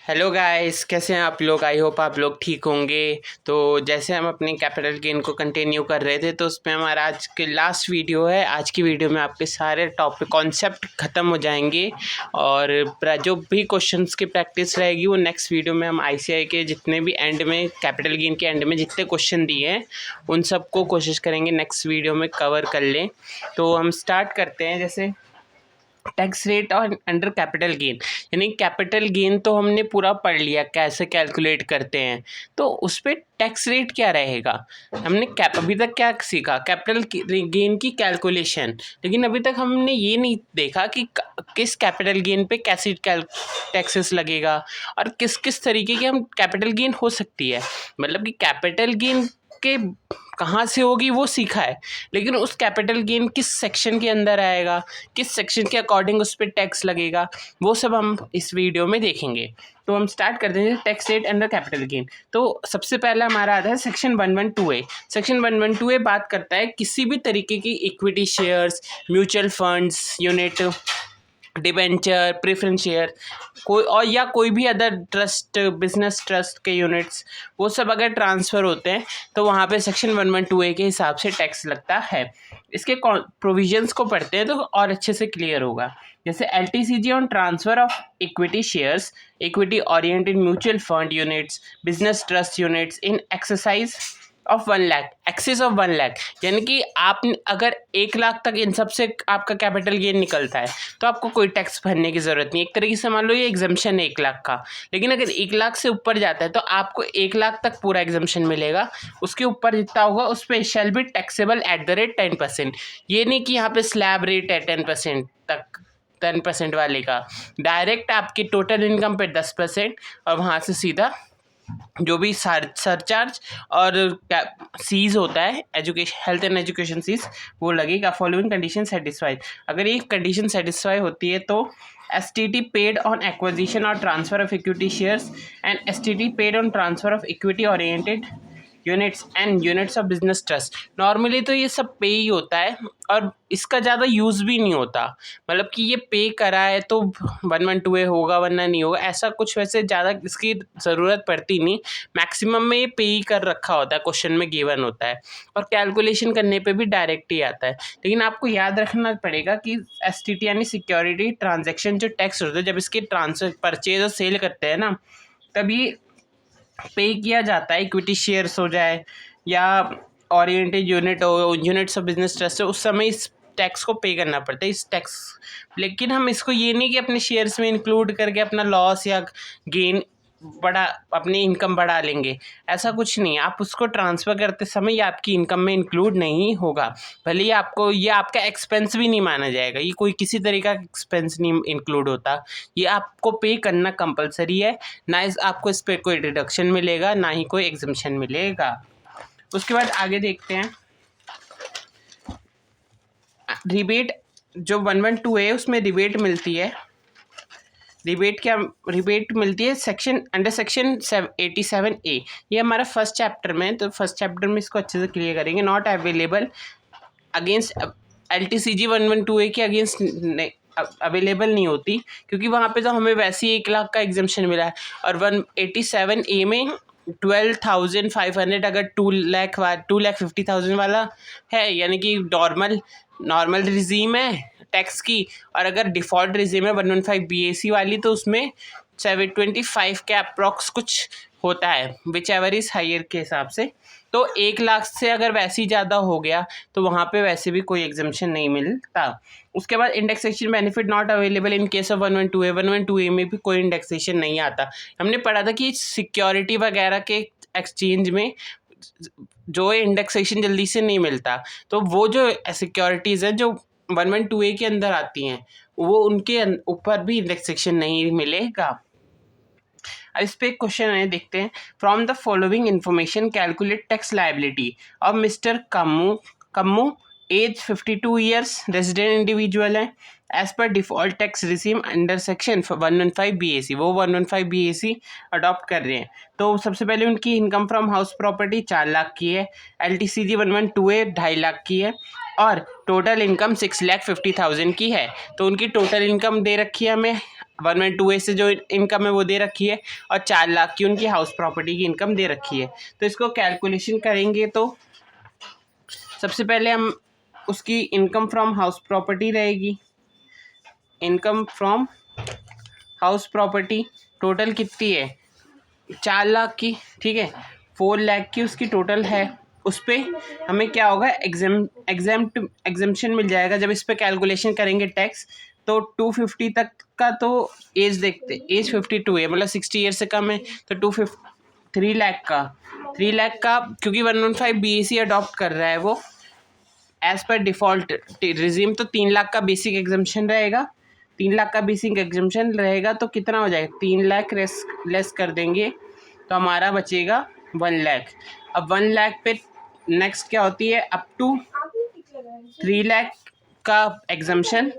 Hello guys, कैसे हैं आप लोग। आई होप आप लोग ठीक होंगे। तो जैसे हम अपने कैपिटल गेन को कंटिन्यू कर रहे थे, तो उसमें हमारा आज के लास्ट वीडियो है। आज की वीडियो में आपके सारे टॉपिक कॉन्सेप्ट ख़त्म हो जाएंगे और जो भी क्वेश्चंस की प्रैक्टिस रहेगी वो नेक्स्ट वीडियो में हम आईसीआई के जितने भी एंड में कैपिटल गेन के एंड में जितने क्वेश्चन दिए हैं उन सबको कोशिश करेंगे नेक्स्ट वीडियो में कवर कर लें। तो हम स्टार्ट करते हैं। जैसे टैक्स रेट और अंडर कैपिटल गेन, यानी कैपिटल गेन तो हमने पूरा पढ़ लिया कैसे कैलकुलेट करते हैं, तो उस पर टैक्स रेट क्या रहेगा। हमने अभी तक क्या सीखा, कैपिटल गेन की कैलकुलेशन, लेकिन अभी तक हमने ये नहीं देखा कि किस कैपिटल गेन पे कैसे टैक्सेस लगेगा और किस किस तरीके की हम कैपिटल गेन हो सकती है। मतलब कि कैपिटल गेन के कहाँ से होगी वो सीखा है, लेकिन उस कैपिटल गेन किस सेक्शन के अंदर आएगा, किस सेक्शन के अकॉर्डिंग उस पर टैक्स लगेगा, वो सब हम इस वीडियो में देखेंगे। तो हम स्टार्ट करते हैं tax rate under capital gain. तो सबसे पहला हमारा आता है सेक्शन 112A। सेक्शन 112A बात करता है किसी भी तरीके की equity shares, mutual funds unit, debenture, preference share, कोई और या कोई भी अदर ट्रस्ट, बिजनेस ट्रस्ट के यूनिट्स, वो सब अगर ट्रांसफ़र होते हैं तो वहाँ पे सेक्शन 112A के हिसाब से टैक्स लगता है। इसके प्रोविजंस को पढ़ते हैं तो और अच्छे से क्लियर होगा। जैसे LTCG on transfer of equity shares, equity oriented mutual fund units, business trust units in exercise of 1 lakh, excess of 1 lakh, यानी कि आप अगर 1 लाख तक इन सब से आपका कैपिटल गेन निकलता है तो आपको कोई टैक्स भरने की ज़रूरत नहीं। एक तरीके से मान लो ये एग्जम्पशन है 1 लाख का, लेकिन अगर 1 लाख से ऊपर जाता है तो आपको 1 लाख तक पूरा एग्जम्पशन मिलेगा। उसके ऊपर जितना होगा उस पर शैल be taxable at the rate 10%। ये नहीं कि यहाँ पे स्लैब रेट है 10% तक, 10% वाले का डायरेक्ट आपकी टोटल इनकम पे 10% और वहाँ से सीधा जो भी सरचार्ज और सीज होता है, education, health and education cess, वो लगेगा। फॉलोइंग कंडीशन सेटिस्फाइड, अगर ये कंडीशन सेटिस्फाई होती है तो STT पेड ऑन एक्विजिशन और transfer of equity shares and STT paid on transfer of equity oriented units and units of business trust. Normally तो ये सब पे ही होता है और इसका ज़्यादा यूज़ भी नहीं होता, मतलब कि ये पे करा है तो 112A होगा वरना नहीं होगा, ऐसा कुछ वैसे ज़्यादा इसकी ज़रूरत पड़ती नहीं। मैक्सिमम में ये पे ही कर रखा होता है, क्वेश्चन में गिवन होता है और कैलकुलेशन करने पे भी डायरेक्ट ही आता है। लेकिन आपको याद रखना पड़ेगा कि STT यानी सिक्योरिटी ट्रांजेक्शन जो टैक्स होता है, जब इसके ट्रांसफर परचेज और सेल करते हैं ना, तभी पे किया जाता है। इक्विटी शेयर्स हो जाए या ओरिएंटेड यूनिट हो, यूनिट्स ऑफ बिजनेस ट्रस्ट हो, उस समय इस टैक्स को पे करना पड़ता है, इस टैक्स। लेकिन हम इसको ये नहीं कि अपने शेयर्स में इंक्लूड करके अपना लॉस या गेन बड़ा, अपनी इनकम बढ़ा लेंगे, ऐसा कुछ नहीं। आप उसको ट्रांसफ़र करते समय ये आपकी इनकम में इंक्लूड नहीं होगा, भले ही आपको ये आपका एक्सपेंस भी नहीं माना जाएगा, ये कोई किसी तरीका का एक्सपेंस नहीं इंक्लूड होता, ये आपको पे करना कंपलसरी है। ना आपको इस पर कोई डिडक्शन मिलेगा, ना ही कोई एग्जम्पशन मिलेगा। उसके बाद आगे देखते हैं रिबेट। जो 112A है उसमें रिबेट मिलती है। रिबेट मिलती है सेक्शन अंडर सेक्शन 87A। ये हमारा फर्स्ट चैप्टर में, तो फर्स्ट चैप्टर में इसको अच्छे से क्लियर करेंगे। Not available against LTCG 112A के अगेंस्ट अवेलेबल नहीं होती, क्योंकि वहाँ पे तो हमें वैसे ही 1 लाख का एग्जम्पशन मिला है और 187A में 12,500 अगर 2,50,000 वाला है, यानी कि नॉर्मल रिजीम है टैक्स की, और अगर डिफ़ॉल्ट रिजीम है 115 BAC वाली, तो उसमें 725 के अप्रॉक्स कुछ होता है, विच एवर इज़ हायर के हिसाब से। तो 1 लाख से अगर वैसे ही ज़्यादा हो गया तो वहाँ पे वैसे भी कोई एग्जम्पशन नहीं मिलता। उसके बाद indexation benefit not available in case of 112A। 112A में भी कोई इंडेक्सेशन नहीं आता। हमने पढ़ा था कि सिक्योरिटी वगैरह के एक्सचेंज में जो इंडेक्सेशन जल्दी से नहीं मिलता, तो वो जो सिक्योरिटीज़ हैं जो 112A के अंदर आती हैं, वो उनके ऊपर भी इंडेक्सेशन नहीं मिलेगा। अब इस पे एक क्वेश्चन है, देखते हैं। From the following information calculate tax liability of mister Kammu age 52 years, resident individual है, as per default tax receive under section 115 BAC। वो 115 BAC अडॉप्ट कर रहे हैं। तो सबसे पहले उनकी income from house property 4 lakh की है, LTCG 112A 2.5 लाख की है, और टोटल इनकम 6,50,000 की है। तो उनकी टोटल इनकम दे रखी है हमें 112A से जो इनकम है वो दे रखी है, और 4 लाख की उनकी हाउस प्रॉपर्टी की इनकम दे रखी है। तो इसको कैलकुलेशन करेंगे तो सबसे पहले हम उसकी इनकम फ्रॉम हाउस प्रॉपर्टी रहेगी। Income from house property total कितनी है, 4 लाख की, ठीक है। 4 लाख की उसकी टोटल है। उस पर हमें क्या होगा, एग्जेम्पशन मिल जाएगा। जब इस पर कैलकुलेशन करेंगे टैक्स, तो 250 तक का तो एज देखते, एज 52 है, मतलब 60 ईयर से कम है। तो 3 लाख का, 3 लाख का क्योंकि 115 BAC अडॉप्ट कर रहा है वो एज पर डिफ़ॉल्ट रिजीम, तो 3 लाख का बेसिक एग्जम्पशन रहेगा। 3 लाख का बेसिक एग्जम्पशन रहेगा तो कितना हो जाएगा, 3 लाख लेस कर देंगे तो हमारा बचेगा 1 लाख। अब 1 लाख पे नेक्स्ट क्या होती है, अप टू 3 लाख का एग्जम्पशन,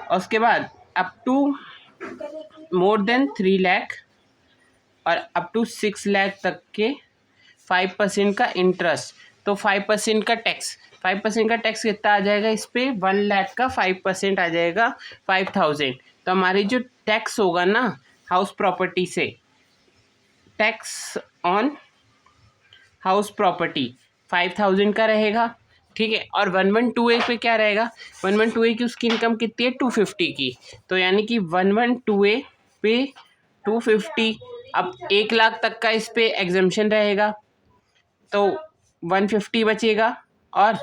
और उसके बाद up to more than 3 lakh और अप टू 6 लाख तक के 5% का इंटरेस्ट। तो 5% का टैक्स, 5% का टैक्स कितना आ जाएगा इस पर, 1 लाख का 5% आ जाएगा 5,000। तो हमारी जो टैक्स होगा ना हाउस प्रॉपर्टी से, टैक्स ऑन हाउस प्रॉपर्टी 5,000 का रहेगा, ठीक है। और 112A पे क्या रहेगा, 112A की उसकी इनकम कितनी है, 250 की। तो यानी कि 112A पे 250, अब 1 लाख तक का इस पे एग्जम्पशन रहेगा तो 150 बचेगा, और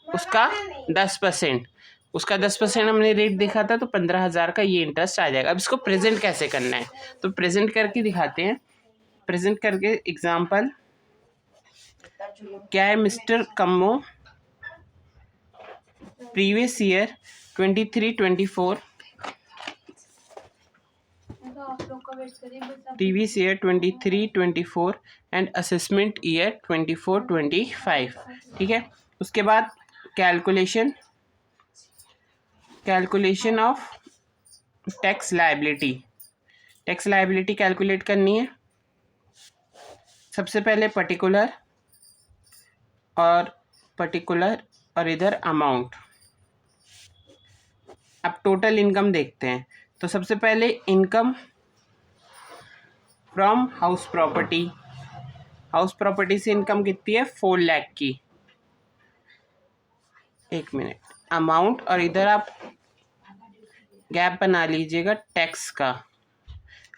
उसका 10%, उसका 10% हमने रेट देखा था, तो 15,000 का ये इंटरेस्ट आ जाएगा। अब इसको प्रेजेंट कैसे करना है, तो प्रेजेंट करके दिखाते हैं। प्रेजेंट करके एग्जांपल क्या है, mister Kammo previous year 23-24, previous year 23-24 and assessment year 24-25, ठीक है। उसके बाद calculation of tax liability, tax liability calculate करनी है। सबसे पहले पर्टिकुलर और इधर अमाउंट। अब टोटल इनकम देखते हैं। तो सबसे पहले income from house property, house property से इनकम कितनी है, 4 लाख की। एक मिनट, अमाउंट और इधर आप गैप बना लीजिएगा टैक्स का,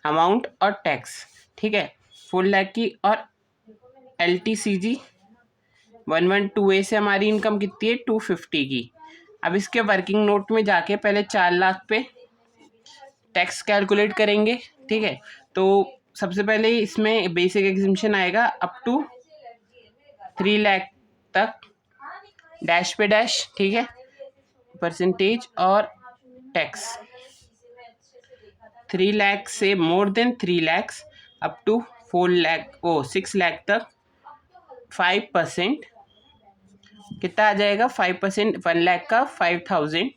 अमाउंट और टैक्स, ठीक है। 4 लाख की, और LTCG 112A से हमारी इनकम कितनी है, 250 की। अब इसके वर्किंग नोट में जाके पहले 4 लाख पे टैक्स कैलकुलेट करेंगे, ठीक है। तो सबसे पहले इसमें बेसिक एग्जम्पशन आएगा अप टू 3 लाख तक, डैश पे डैश, ठीक है, परसेंटेज और टैक्स। 3 लाख से more than 3 lakh up to 6 lakh तक 5% कितना आ जाएगा, 5%, 1 लाख का 5,000।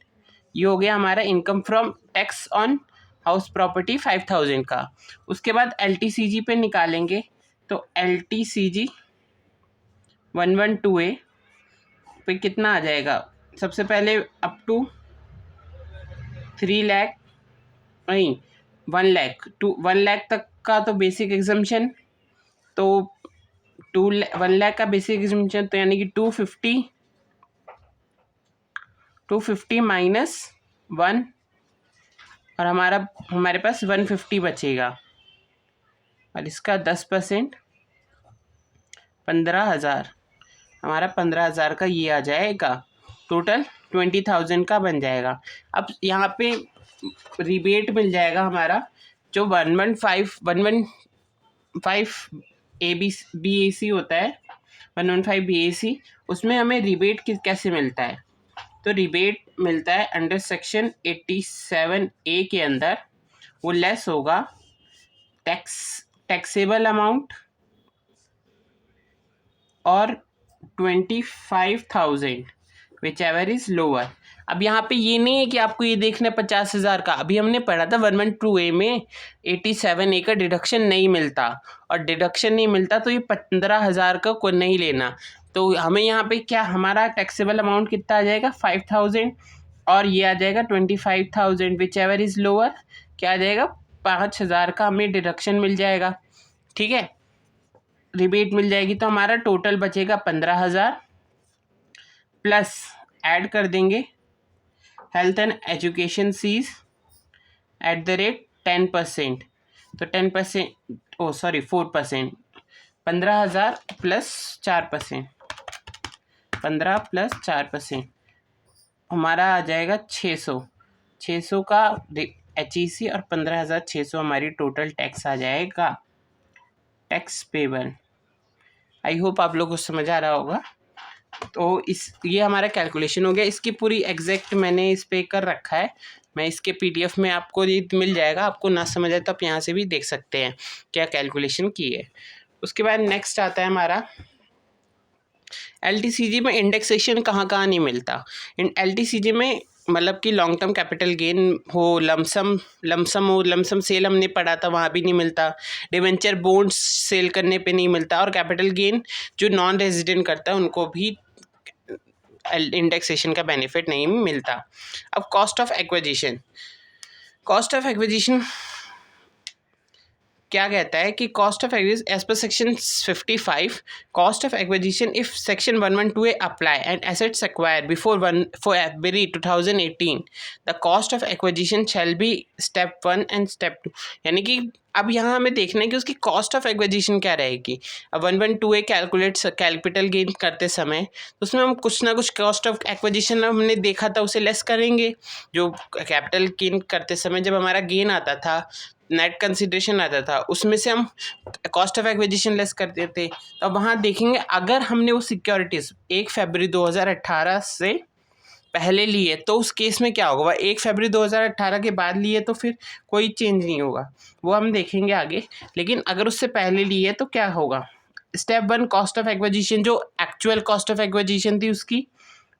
ये हो गया हमारा income from tax on house property 5,000 का। उसके बाद LTCG पे निकालेंगे, तो LTCG 112A पे कितना आ जाएगा, सबसे पहले अप टू 3 लाख, नहीं 1 लाख, 1 लाख तक का तो बेसिक एग्जम्पशन, तो 1 लाख का बेसिक एग्जम्पशन, तो यानी कि 250 माइनस 1, और हमारे पास 150 बचेगा, और इसका 10% 15,000, हमारा 15,000 का ये आ जाएगा, टोटल 20,000 का बन जाएगा। अब यहाँ पे रिबेट मिल जाएगा हमारा, जो 115 BAC होता है, 115 BAC, उसमें हमें रिबेट कैसे मिलता है, तो रिबेट मिलता है अंडर सेक्शन 87A के अंदर। वो लेस होगा टैक्सेबल अमाउंट और 25,000 विच एवर इज लोअर। अब यहाँ पे ये नहीं है कि आपको ये देखना है 50,000 का, अभी हमने पढ़ा था 112A में 87A का डिडक्शन नहीं मिलता, और डिडक्शन नहीं मिलता तो ये 15,000 का को नहीं लेना। तो हमें यहाँ पे क्या हमारा टैक्सेबल अमाउंट कितना आ जाएगा 5000 और ये आ जाएगा 25,000 विच एवर इज़ लोअर क्या आ जाएगा 5,000 का हमें डिडक्शन मिल जाएगा। ठीक है, रिबेट मिल जाएगी तो हमारा टोटल बचेगा 15,000 प्लस ऐड कर देंगे health and education fees eight the rate 10%। तो 10% 4%। 15,000 प्लस 4%, 15 प्लस 4% हमारा आ जाएगा 600 का HEC और 15,600 हमारी टोटल टैक्स आ जाएगा, टैक्स पेबल। आई होप आप लोगों को समझ आ रहा होगा। तो ये हमारा कैलकुलेशन हो गया। इसकी पूरी एग्जैक्ट मैंने इस पे कर रखा है, मैं इसके PDF में आपको ये मिल जाएगा। आपको ना समझ आए तो आप यहाँ से भी देख सकते हैं क्या कैलकुलेशन की है। उसके बाद नेक्स्ट आता है हमारा LTCG में इंडेक्सेशन कहाँ कहाँ नहीं मिलता। LTCG में मतलब कि लॉन्ग टर्म कैपिटल गेन हो, लमसम सेल हमने पढ़ा था वहाँ भी नहीं मिलता, डिवेंचर बॉन्ड्स सेल करने पे नहीं मिलता, और कैपिटल गेन जो नॉन रेजिडेंट करता है उनको भी इंडेक्सेशन का बेनिफिट नहीं मिलता। अब कॉस्ट ऑफ एक्विजिशन क्या कहता है कि cost of acquisition as per section 55 cost of acquisition if section 112A apply and assets acquired before February 2018 the cost of acquisition shall be step 1 and step 2। यानी कि अब यहाँ हमें देखना है कि उसकी कॉस्ट ऑफ एक्विजिशन क्या रहेगी। अब 112A कैपिटल गेन करते समय तो उसमें हम कुछ ना कुछ कॉस्ट ऑफ एक्विजिशन हमने देखा था उसे लेस करेंगे। जो कैपिटल गेन करते समय जब हमारा गेन आता था, नेट कंसिडरेशन आता था, उसमें से हम कॉस्ट ऑफ एक्विजिशन लेस करते थे। तो अब वहाँ देखेंगे अगर हमने वो सिक्योरिटीज़ 1 फरवरी 2018 से पहले लिए तो उस केस में क्या होगा। 1 फरवरी 2018 के बाद लिए तो फिर कोई चेंज नहीं होगा, वो हम देखेंगे आगे। लेकिन अगर उससे पहले लिए तो क्या होगा। स्टेप 1 कॉस्ट ऑफ एक्विजिशन जो एक्चुअल कॉस्ट ऑफ एक्विजिशन थी उसकी,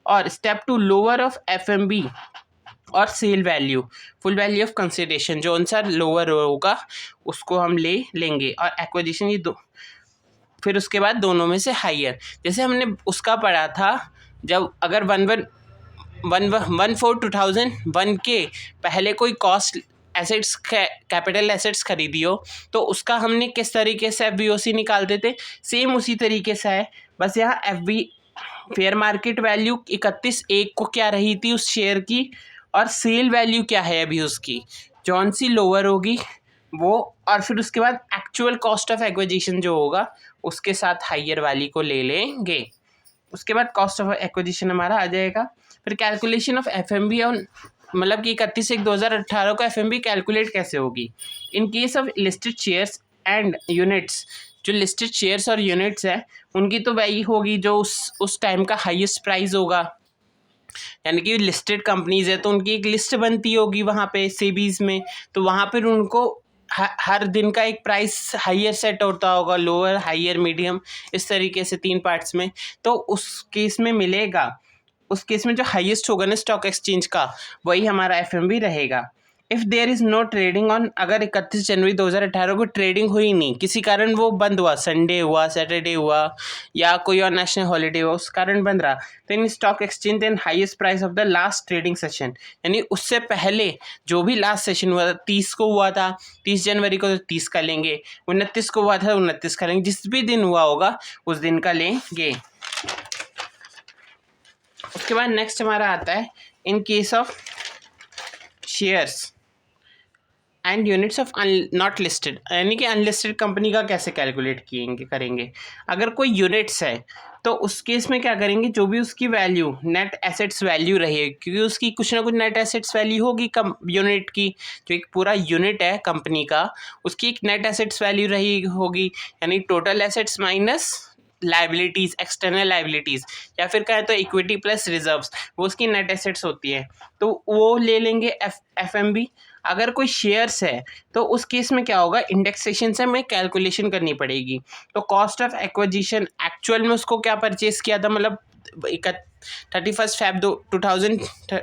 और स्टेप 2 लोअर ऑफ FMB और sale value full value of consideration जो अनुसार लोअर होगा उसको हम लेंगे, और एक्विजिशन ये दो। फिर उसके बाद दोनों में से हाइयर, जैसे हमने उसका पढ़ा था जब अगर 1/4/2001 के पहले कोई कॉस्ट एसेट्स कैपिटल एसेट्स खरीदी हो तो उसका हमने किस तरीके से FVOC निकालते थे, सेम उसी तरीके से है। बस यहाँ फेयर मार्केट वैल्यू 31/1 को क्या रही थी उस शेयर की, और सेल वैल्यू क्या है अभी उसकी, जौन सी लोअर होगी वो, और फिर उसके बाद एक्चुअल कॉस्ट ऑफ एक्विजिशन जो होगा उसके साथ हाइयर वाली को ले लेंगे। उसके बाद कॉस्ट ऑफ एक्विजिशन हमारा आ जाएगा। फिर कैलकुलेशन ऑफ FMB और मतलब कि 31/1/2018 को FMB कैलकुलेट कैसे होगी। इन case of listed shares and units, जो लिस्टेड शेयर्स और यूनिट्स है उनकी तो वही होगी जो उस टाइम का हाईएस्ट प्राइस होगा। यानी कि लिस्टेड कंपनीज है तो उनकी एक लिस्ट बनती होगी वहाँ पे सेबीज में, तो वहाँ पर उनको हर दिन का एक प्राइस हाइयर सेट होता होगा, लोअर हाइयर मीडियम इस तरीके से 3 पार्ट्स में। तो उस केस में मिलेगा, उस केस में जो हाईएस्ट होगा ना स्टॉक एक्सचेंज का वही हमारा FMB रहेगा। If there is no trading on, अगर 31 जनवरी 2018 को ट्रेडिंग हुई नहीं, किसी कारण वो बंद हुआ, संडे हुआ, सैटरडे हुआ या कोई और नेशनल हॉलीडे हुआ, उस कारण बंद रहा, तो in stock exchange then highest price of the last trading session, यानी उससे पहले जो भी लास्ट सेशन हुआ था 30 को हुआ था, 30 जनवरी को तो 30 का लेंगे, 29 को हुआ था 29 का लेंगे, जिस भी दिन हुआ होगा उस दिन का लेंगे। उसके बाद नेक्स्ट हमारा आता है in case of shares and units of not listed, यानी कि अनलिस्टेड कंपनी का कैसे कैलकुलेट करेंगे। अगर कोई यूनिट्स है तो उस केस में क्या करेंगे, जो भी उसकी वैल्यू नेट एसेट्स वैल्यू रही, क्योंकि उसकी कुछ ना कुछ नेट एसेट्स वैल्यू होगी कम यूनिट की, जो एक पूरा यूनिट है कंपनी का उसकी एक नेट एसेट्स वैल्यू रही होगी, यानी total assets minus liabilities, external liabilities, या फिर कहें तो इक्विटी प्लस रिजर्व्स, वो उसकी नेट एसेट्स होती है, तो वो ले लेंगे FMB। अगर कोई शेयर्स है तो उस केस में क्या होगा, इंडेक्सेशन से हमें कैलकुलेशन करनी पड़ेगी। तो कॉस्ट ऑफ एक्विजिशन एक्चुअल में उसको क्या परचेस किया था, मतलब 31 Feb 2018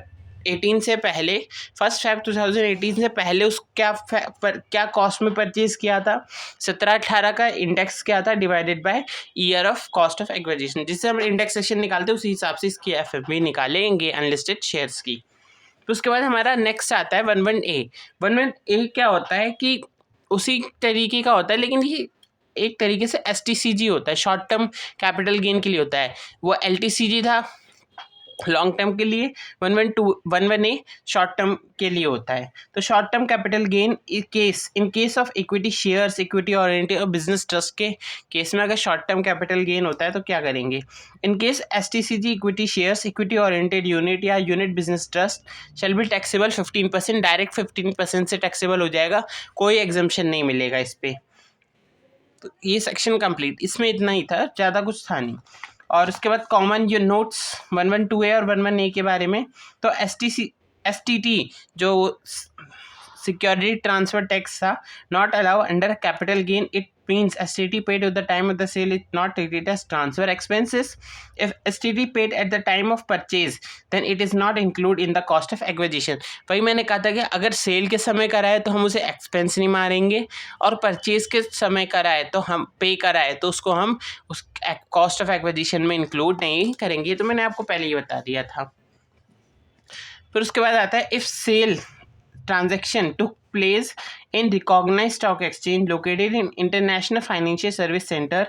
2018 से पहले 1 Feb 2018 से पहले उस क्या कॉस्ट में परचेज किया था, 17-18 का इंडेक्स क्या था divided by year of cost of acquisition, जिससे हम इंडेक्सेशन निकालते हैं उसी हिसाब से इसकी एफएफबी निकालेंगे अनलिस्टेड शेयर्स की। तो उसके बाद हमारा नेक्स्ट आता है 11A। 11A क्या होता है कि उसी तरीके का होता है, लेकिन ये एक तरीके से STCG होता है, शॉर्ट टर्म कैपिटल गेन के लिए होता है। वो LTCG था लॉन्ग टर्म के लिए, 11A शॉर्ट टर्म के लिए होता है। तो short term capital gain in case of equity shares, equity oriented और बिजनेस ट्रस्ट के केस में अगर शॉर्ट टर्म कैपिटल गेन होता है तो क्या करेंगे, in case STCG equity shares, equity oriented unit या unit business trust shall be taxable 15%, direct 15% से टैक्सेबल हो जाएगा, कोई एग्जम्पशन नहीं मिलेगा इस पर। तो ये सेक्शन कंप्लीट, इसमें इतना ही था, ज़्यादा कुछ था नहीं। और उसके बाद कॉमन जो नोट्स 11A और 11A के बारे में, तो STT जो सिक्योरिटी ट्रांसफर टैक्स था, not allow under capital gain, it means STT paid at the time of the sale is not treated as transfer expenses. If STT paid at the time of purchase, then it is not included in the cost of acquisition. वही मैंने कहा था कि अगर cell के समय कराए तो हम उसे एक्सपेंस नहीं मारेंगे, और परचेज के समय कराए तो हम पे कराए तो उसको हम उस कॉस्ट ऑफ एक्विजिशन में इंक्लूड नहीं करेंगे। तो मैंने आपको पहले ही बता दिया था। फिर उसके बाद आता है if sale transaction took place in recognized stock exchange located in International Financial Service Center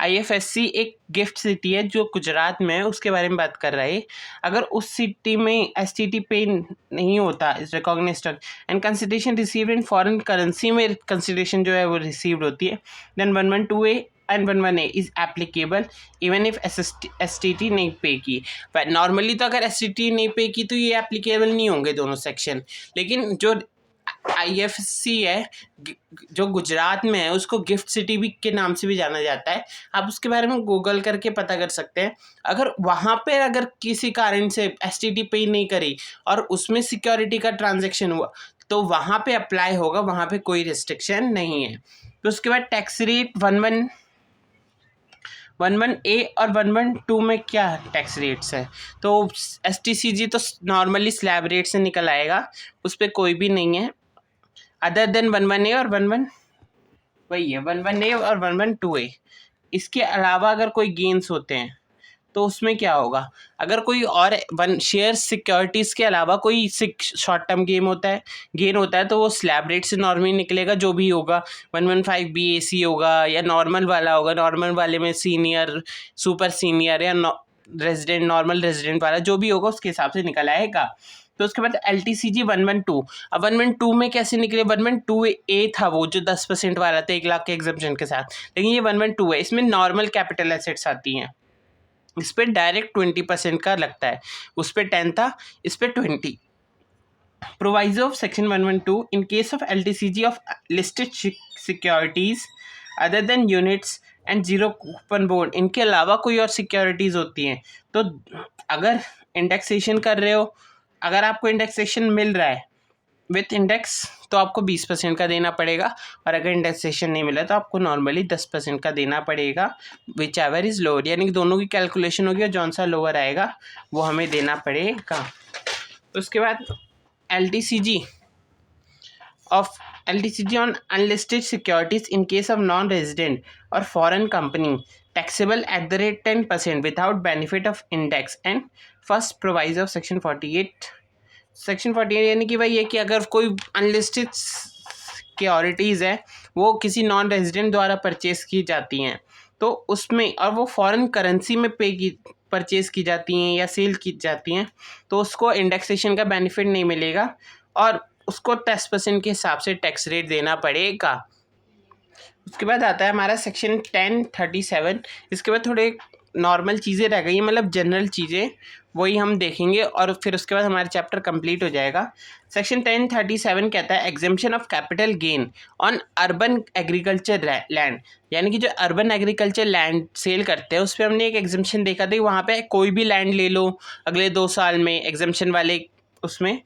IFSC, एक गिफ्ट सिटी है जो गुजरात में है, उसके बारे में बात कर रहा है। अगर उस सिटी में STT पे नहीं होता इस recognised stock and consideration received in foreign currency में कंसिडरेशन जो है वो रिसीव्ड होती है, then 11A and 11A is applicable even if STT नहीं पे की। नॉर्मली तो अगर STT नहीं पे की तो ये एप्लीकेबल नहीं होंगे दोनों सेक्शन, लेकिन जो IFSC है जो गुजरात में है उसको गिफ्ट सिटी भी के नाम से भी जाना जाता है। आप उसके बारे में गूगल करके पता कर सकते हैं। अगर वहाँ पे अगर किसी कारण से STT पे नहीं करी और उसमें सिक्योरिटी का ट्रांजैक्शन हुआ तो वहाँ पे अप्लाई होगा, वहाँ पे कोई रिस्ट्रिक्शन नहीं है। तो उसके बाद टैक्स रेट 11A और 11A में क्या टैक्स रेट्स है, तो STCG तो नॉर्मली स्लैब रेट से निकल आएगा, उस पर कोई भी नहीं है अदर देन 11A और 11 वही है 11A और 11A। इसके अलावा अगर कोई गेन्स होते हैं तो उसमें क्या होगा, अगर कोई और शेयर सिक्योरिटीज़ के अलावा कोई शॉर्ट टर्म गेन होता है तो वो स्लैब रेट से नॉर्मली निकलेगा, जो भी होगा 115 BAC होगा या नॉर्मल वाला होगा, नॉर्मल वाले में सीनियर, सुपर सीनियर या रेजिडेंट, नॉर्मल रेजिडेंट वाला जो भी होगा उसके हिसाब से निकल आएगा। तो उसके बाद LTCG 112। अब 112 में कैसे निकले, 112A था वो जो 10% वाला था 1 लाख के एग्जम्पशन के साथ, लेकिन ये 112 है, इसमें नॉर्मल कैपिटल एसेट्स आती हैं, इस पर डायरेक्ट 20% का लगता है, उस पर 10 था, इस पर 20। Proviso of section 112 in case of LTCG of listed securities other than units and zero coupon bond, इनके अलावा कोई और सिक्योरिटीज़ होती हैं तो अगर इंडेक्सेशन कर रहे हो, अगर आपको इंडेक्सेशन मिल रहा है विथ इंडेक्स तो आपको 20% का देना पड़ेगा, और अगर इंडेक्सेशन नहीं मिला तो आपको नॉर्मली 10% का देना पड़ेगा, विच एवर इज़ लोअर, यानी कि दोनों की कैलकुलेशन होगी और जौन सा लोअर आएगा वो हमें देना पड़ेगा। तो उसके बाद LTCG on unlisted securities in case of non resident और foreign company taxable at the rate 10% without benefit of index and first proviso of section 48 यानी कि भाई ये कि अगर कोई अनलिस्टेड सिक्योरिटीज़ है वो किसी नॉन रेजिडेंट द्वारा परचेस की जाती हैं तो उसमें, और वो फॉरेन करेंसी में परचेस की जाती हैं या सेल की जाती हैं, तो उसको इंडेक्सेशन का बेनिफिट नहीं मिलेगा और उसको 10% के हिसाब से टैक्स रेट देना पड़ेगा। उसके बाद आता है हमारा सेक्शन 1037। इसके बाद थोड़े नॉर्मल चीज़ें रह गई, मतलब जनरल चीज़ें, वही हम देखेंगे और फिर उसके बाद हमारा चैप्टर कंप्लीट हो जाएगा। सेक्शन 1037 कहता है exemption of capital gain on urban agriculture land, यानी कि जो अर्बन एग्रीकल्चर लैंड सेल करते हैं उस पर हमने एक एग्जेम्पशन देखा था, वहाँ पे कोई भी लैंड ले लो अगले 2 साल में, एग्जेम्पशन वाले उसमें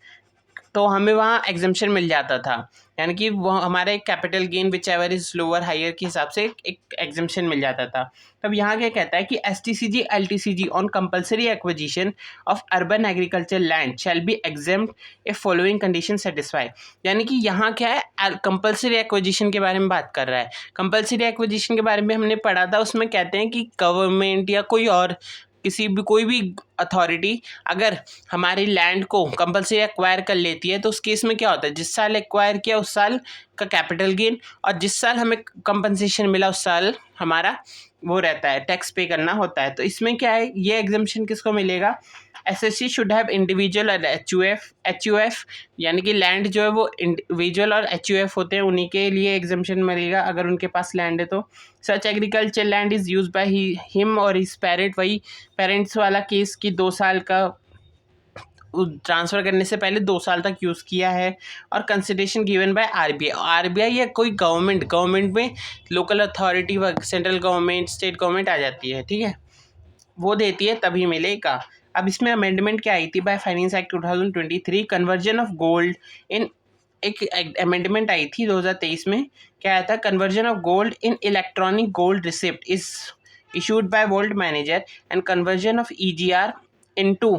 तो हमें वहाँ एग्जम्पशन मिल जाता था, यानी कि वो हमारा एक capital gain whichever is lower higher के हिसाब से एक एग्जम्पशन मिल जाता था। तब यहाँ क्या कहता है कि STCG LTCG on compulsory acquisition of urban agriculture land shall be exempt if following condition satisfy. यानी कि यहाँ क्या है, कंपल्सरी एक्विजिशन के बारे में बात कर रहा है। कंपल्सरी एक्विजिशन के बारे में हमने पढ़ा था, उसमें कहते हैं कि गवर्नमेंट या कोई भी अथॉरिटी अगर हमारी लैंड को कंपल्सरी एक्वायर कर लेती है तो उस केस में क्या होता है, जिस साल एक्वायर किया उस साल का कैपिटल गेन, और जिस साल हमें कंपनसेशन मिला उस साल हमारा वो रहता है, टैक्स पे करना होता है। तो इसमें क्या है, ये एग्जम्पशन किसको मिलेगा, SSC शुड हैव इंडिविजुअल और HUF यानी कि लैंड जो है वो इंडिविजुअल और HUF होते हैं, उन्हीं के लिए एग्जम्पशन मिलेगा अगर उनके पास लैंड है तो। Such agriculture land is use by him or his parent, वही पेरेंट्स वाला केस की 2 साल का ट्रांसफ़र करने से पहले 2 साल तक यूज़ किया है। और कंसिडरेशन गिवन बाय RBI या कोई गवर्नमेंट में लोकल अथॉरिटी व सेंट्रल गवर्नमेंट स्टेट गवर्नमेंट आ जाती है, ठीक है, वो देती है तभी मिलेगा। अब इसमें अमेंडमेंट क्या आई थी, by finance act 2023 conversion of gold in, एक अमेंडमेंट आई थी 2023 में, क्या आया था, conversion of gold in electronic gold receipt is issued by gold manager and conversion of EGR into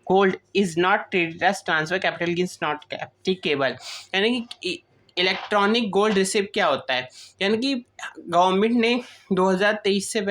gold is not treated as transfer capital gains not applicable. यानी कि electronic gold receipt क्या होता है, यानी कि गवर्नमेंट ने 2023 से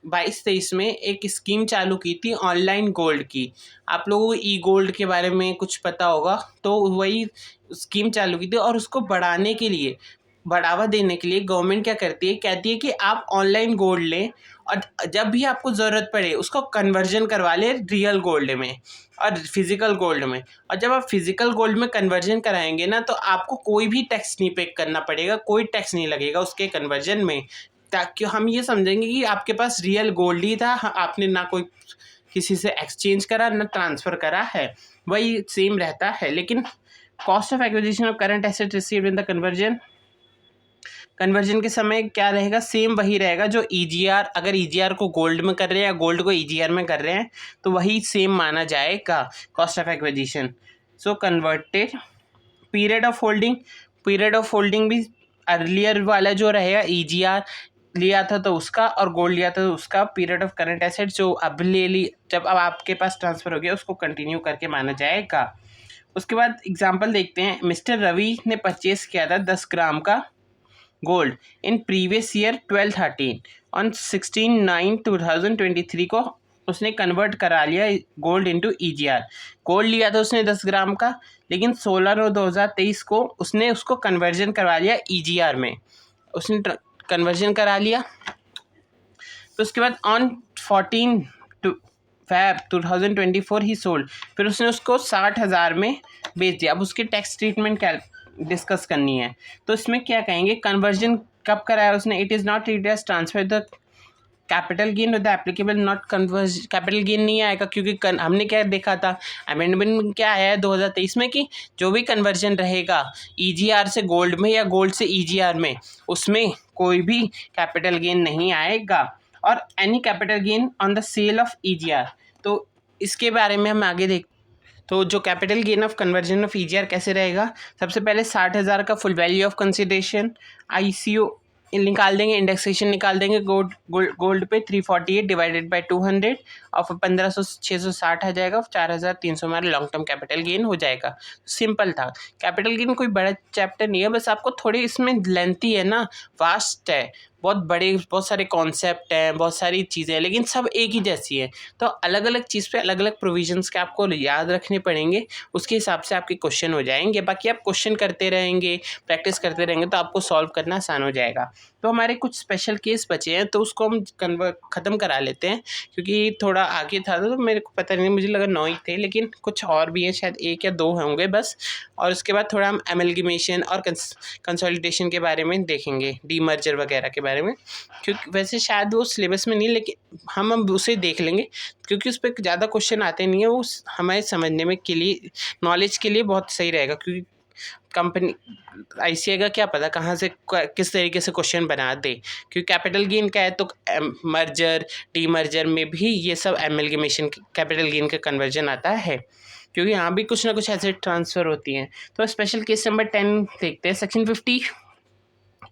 22-23 में एक स्कीम चालू की थी ऑनलाइन गोल्ड की। आप लोगों को E-गोल्ड के बारे में कुछ पता होगा, तो वही स्कीम चालू की थी, और उसको बढ़ावा देने के लिए गवर्नमेंट क्या करती है, कहती है कि आप ऑनलाइन गोल्ड लें और जब भी आपको ज़रूरत पड़े उसको कन्वर्जन करवा लें रियल गोल्ड में और फिज़िकल गोल्ड में। और जब आप फिज़िकल गोल्ड में कन्वर्जन कराएंगे ना, तो आपको कोई भी टैक्स नहीं पे करना पड़ेगा, कोई टैक्स नहीं लगेगा उसके कन्वर्जन में, ताकि हम ये समझेंगे कि आपके पास रियल गोल्ड ही था, आपने ना कोई किसी से एक्सचेंज करा ना ट्रांसफ़र करा है, वही सेम रहता है। लेकिन cost of acquisition of current asset received in the conversion के समय क्या रहेगा, सेम वही रहेगा जो EGR, अगर EGR को गोल्ड में कर रहे हैं या गोल्ड को EGR में कर रहे हैं तो वही सेम माना जाएगा cost of acquisition. So converted period of holding भी अर्लियर वाला जो रहेगा, EGR लिया था तो उसका और गोल्ड लिया था तो उसका, पीरियड ऑफ करंट एसेट जो अब जब अब आपके पास ट्रांसफ़र हो गया उसको कंटिन्यू करके माना जाएगा। उसके बाद एग्जांपल देखते हैं, मिस्टर रवि ने परचेस किया था 10 ग्राम का gold in previous year 12/13 on 16/9/2023 को उसने कन्वर्ट करा लिया गोल्ड इनटू EGR। गोल्ड लिया था उसने 10 ग्राम का, लेकिन 16/9/2023 को उसने उसको कन्वर्जन करवा लिया EGR में, उसने कन्वर्जन करा लिया। तो उसके बाद ऑन 14 Feb 2024 ही सोल्ड, फिर उसने उसको 60,000 में बेच दिया। अब उसकी टैक्स ट्रीटमेंट क्या डिस्कस करनी है, तो इसमें क्या कहेंगे, कन्वर्जन कब कराया उसने, it is not treated as transfer the capital gain with applicable not converge, capital gain नहीं आएगा क्योंकि हमने क्या देखा था अमेंडमेंट में, क्या आया है 2023 में कि जो भी कन्वर्जन रहेगा EGR से गोल्ड में या गोल्ड से EGR में, उसमें कोई भी कैपिटल गेन नहीं आएगा। और any capital gain on the sale of EGR, तो इसके बारे में हम आगे देख। तो जो capital gain of conversion of EGR कैसे रहेगा, सबसे पहले 60,000 का full value of consideration ICO निकाल देंगे, इंडेक्सेशन निकाल देंगे, गोल्ड पे 348 डिवाइडेड बाय 200 और 1500 आ जाएगा, 4,300 हमारा लॉन्ग टर्म कैपिटल गेन हो जाएगा। सिंपल था, कैपिटल गेन कोई बड़ा चैप्टर नहीं है, बस आपको थोड़ी इसमें लेंथी है ना, वास्ट है, बहुत सारे कॉन्सेप्ट हैं, बहुत सारी चीज़ें हैं, लेकिन सब एक ही जैसी है। तो अलग अलग चीज़ पे अलग अलग प्रोविजंस के आपको याद रखने पड़ेंगे, उसके हिसाब से आपके क्वेश्चन हो जाएंगे। बाकी आप क्वेश्चन करते रहेंगे, प्रैक्टिस करते रहेंगे तो आपको सॉल्व करना आसान हो जाएगा। तो हमारे कुछ स्पेशल केस बचे हैं तो उसको हम ख़त्म करा लेते हैं, क्योंकि थोड़ा आगे था तो मेरे को पता नहीं, मुझे लगा 9 ही थे, लेकिन कुछ और भी है, शायद 1 या 2 होंगे बस। और उसके बाद थोड़ा हम एमलगमेशन और कंसोलिडेशन के बारे में देखेंगे, डीमर्जर वगैरह के बारे में, क्योंकि वैसे शायद वो सिलेबस में नहीं, लेकिन हम अब उसे देख लेंगे क्योंकि उस पर ज़्यादा क्वेश्चन आते नहीं है, वो हमारे समझने में के लिए, नॉलेज के लिए बहुत सही रहेगा, क्योंकि कंपनी ICAI का क्या पता कहाँ से किस तरीके से क्वेश्चन बना दे, क्योंकि कैपिटल गेन का है तो मर्जर डीमर्जर में भी ये सब एमलगमेशन कैपिटल गेन का कन्वर्जन आता है। क्योंकि यहाँ भी कुछ ना कुछ एसेट ट्रांसफ़र होती हैं। तो स्पेशल केस नंबर 10 देखते हैं। सेक्शन 50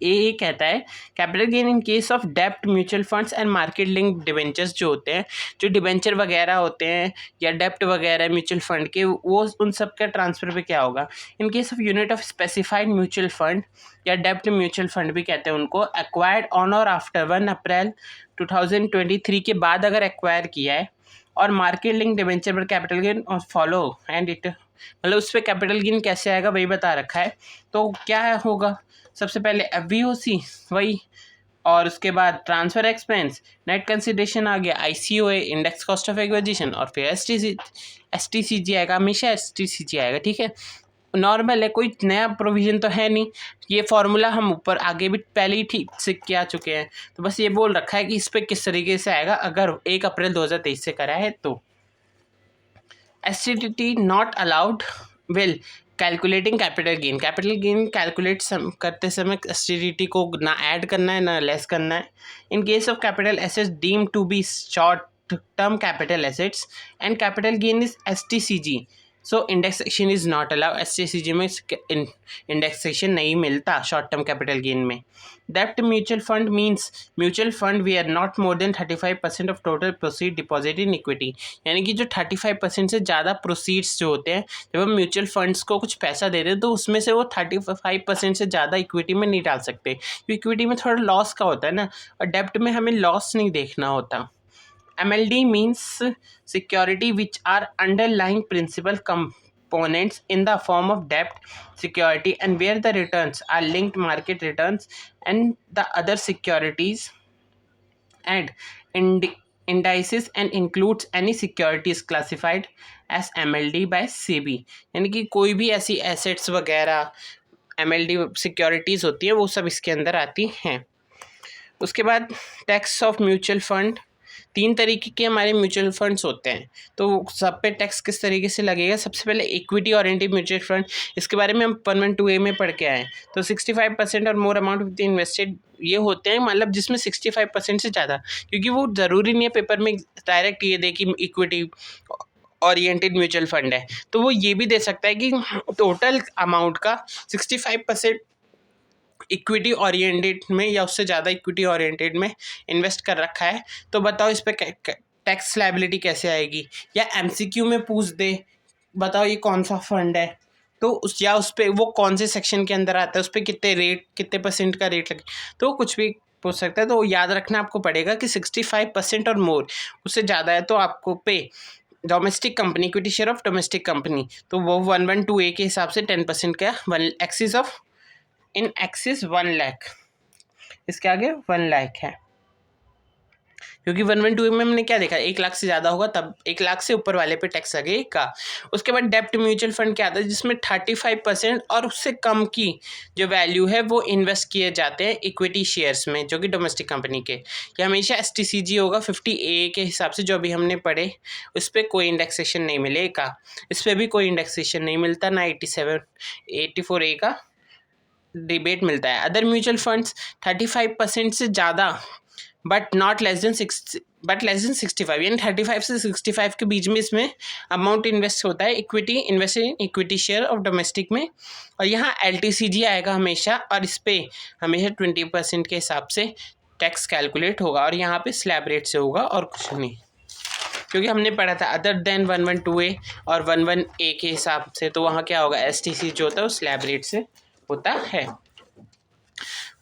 ए कहता है capital gain in case of डेप्ट, mutual funds and market link debentures जो होते हैं, जो डिबेंचर वगैरह होते हैं या डेप्ट वगैरह म्यूचुअल फंड के, वो उन सब का ट्रांसफ़र पे क्या होगा। इन case of unit of specified mutual fund या डेप्ट म्यूचुअल फंड भी कहते हैं उनको, एक्वायर्ड ऑन और आफ्टर 1 अप्रैल 2023 के बाद अगर एक्वायर किया है, और मार्केट लिंक डिबेंचर पर कैपिटल गेन और फॉलो एंड इट, मतलब उस पर कैपिटल गेन कैसे आएगा वही बता रखा है। तो क्या होगा, सबसे पहले FVOC वही, और उसके बाद ट्रांसफ़र एक्सपेंस, नेट कंसिडरेशन आ गया, ICOA index cost of acquisition, और फिर STCG आएगा, हमेशा STCG आएगा। ठीक है, नॉर्मल है, कोई नया प्रोविज़न तो है नहीं, ये फार्मूला हम ऊपर आगे भी पहले ही ठीक से क्या चुके हैं। तो बस ये बोल रखा है कि इस पर किस तरीके से आएगा अगर 1 अप्रैल 2023 से करा है तो। STT not allowed will calculating capital gain calculate करते समय STT को ना ऐड करना है ना लेस करना है। In case of capital assets deem to be short term capital assets and capital gain is STCG, so indexation is not allow. STCG में इंडेक्सेशन नहीं मिलता शॉर्ट टर्म कैपिटल गेन में। डेप्ट mutual fund means mutual fund we are not more than 35% of total proceed deposit in equity, यानी कि जो 35% से ज़्यादा प्रोसीड्स जो होते हैं, जब हम म्यूचुअल फंड्स को कुछ पैसा दे रहे हैं तो उसमें से वो 35% से ज़्यादा इक्विटी में नहीं डाल सकते, क्योंकि इक्विटी में थोड़ा लॉस का होता है ना, और डेप्ट में हमें लॉस नहीं देखना होता। MLD means security which are underlying principal components in the form of debt security and where the returns are linked market returns and the other securities and indices and includes any securities classified as MLD by SEBI, यानी कि कोई भी ऐसी assets वगैरह MLD securities होती हैं वो सब इसके अंदर आती हैं। उसके बाद टैक्स ऑफ म्यूचुअल फंड, 3 तरीके के हमारे म्यूचुअल फंड्स होते हैं, तो सब पे टैक्स किस तरीके से लगेगा। सबसे पहले इक्विटी ओरिएंटेड म्यूचुअल फंड, इसके बारे में हम 112A में पढ़ के आए हैं। तो 65% और more amount of the invested ये होते हैं, मतलब जिसमें 65% से ज़्यादा, क्योंकि वो ज़रूरी नहीं है पेपर में डायरेक्ट ये दे कि इक्विटी ओरिएंटेड म्यूचुअल फंड है, तो वो ये भी दे सकता है कि टोटल अमाउंट का 65% इक्विटी ओरिएंटेड में या उससे ज़्यादा इक्विटी ओरिएंटेड में इन्वेस्ट कर रखा है। तो बताओ इस पर टैक्स लायबिलिटी कैसे आएगी, या MCQ में पूछ दे बताओ ये कौन सा फंड है, तो उस पर वो कौन से सेक्शन के अंदर आता है, उस पर कितने % का रेट लगे, तो कुछ भी पूछ सकता है। तो याद रखना आपको पड़ेगा कि 65% और मोर, उससे ज़्यादा है तो आपको पे domestic company, equity share of domestic company, तो वो 112A के हिसाब से 10% का 1 axis of in axis 1 lakh, इसके आगे 1 लाख है, क्योंकि 112 में हमने क्या देखा, 1 लाख से ज़्यादा होगा तब 1 लाख से ऊपर वाले पे टैक्स लगेगा। उसके बाद डेप्ट म्यूचुअल फंड क्या आता है, जिसमें 35% और उससे कम की जो वैल्यू है वो इन्वेस्ट किए जाते हैं इक्विटी शेयर्स में, जो कि डोमेस्टिक कंपनी के। ये हमेशा STCG होगा 50A के हिसाब से, जो अभी हमने पढ़े, उस पर कोई इंडेक्सेशन नहीं मिलेगा, इस पर भी कोई इंडेक्सेशन नहीं मिलता, ना 84A का डिबेट मिलता है। अदर म्यूचुअल फंड्स 35% से ज़्यादा बट लेस देन 65, यानी 35 से 65 के बीच में इसमें अमाउंट इन्वेस्ट होता है invest in equity share of domestic में, और यहाँ LTCG आएगा हमेशा, और इस पर हमेशा 20% के हिसाब से टैक्स कैलकुलेट होगा, और यहाँ पे स्लैब रेट से होगा और कुछ नहीं, क्योंकि हमने पढ़ा था अदर देन 112A और 11A के हिसाब से, तो वहाँ क्या होगा, STC जो होता है वो स्लैब रेट से होता है।